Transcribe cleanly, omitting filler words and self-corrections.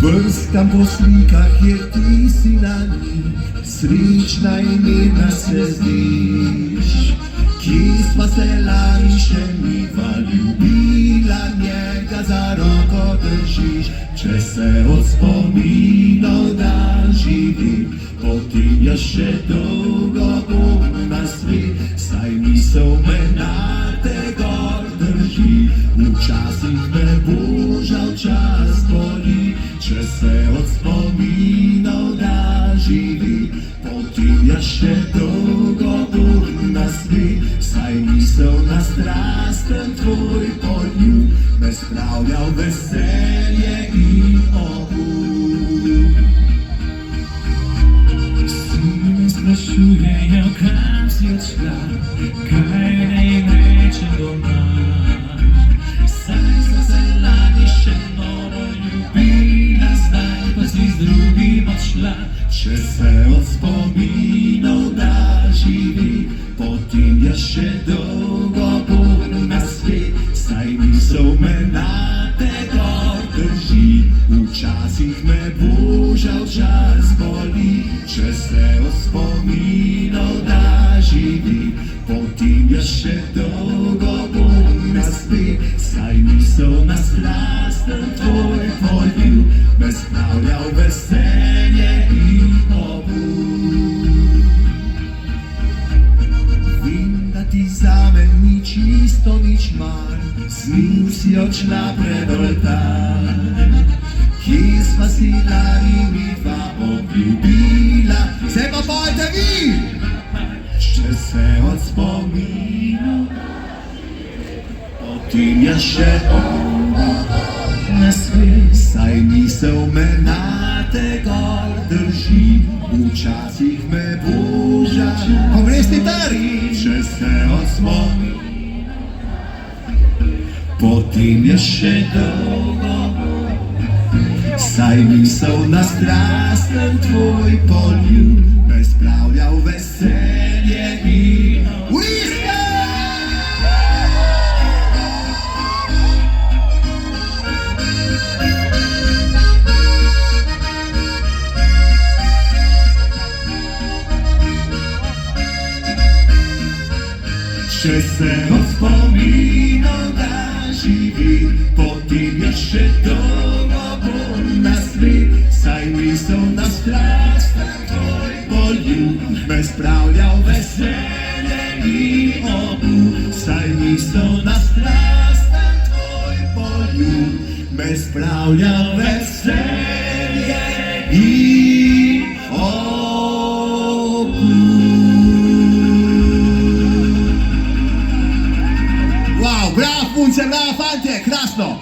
Brskam po slikah, jer ti si na njih srečna in mirna se zdiš. Kje sva se lani še midva ljubila, njega za roko držiš. Če se od spominov dan živi, potem jaz še dolgo bom na svet, saj misel me na te gor drži. Včasih me božal čas boli, če se od spominov dan živi, potem jaz še dolgo bom na svet, saj misel na strasten tvoj poljub me spravlja v veselje in obud. Vsi me sprašujejo, kam si odšla, kaj naj jim rečem doma. Saj sem se lani še noro ljubila, zdaj pa si z drugim odšla. Če se od spominov da živi, potem jaz še dolgo bom na svet, saj misel me na te gor drži. Včasih me božal čas boli, če se od spominov da živi, potem jaz še dolgo bom na svet, saj misel na strasten tvoj poljub me spravlja v veselje in obud. Vem, da ti zame ni čisto nič mar, z njim si odšla pred oltar. Kje sva si lani midva obljubila, zdaj pa pojte vi! Če se od spominov potem jaz še na svet, saj misel me na te gor drži. Včasih me boža, ko greš ti tari, če se od spominov, potem jaz še dolgo, saj misel na strasten tvoj poljub me spravlja v veselje in uiste! Če se od spominov da živi, potem jaz še dolgo bom na svet, saj misel na strasten tvoj poljub me spravlja v veselje in obud. Saj misel na strasten tvoj poljub me spravlja v veselje in obud. Wow, bravo punce, bravo fante, krasno!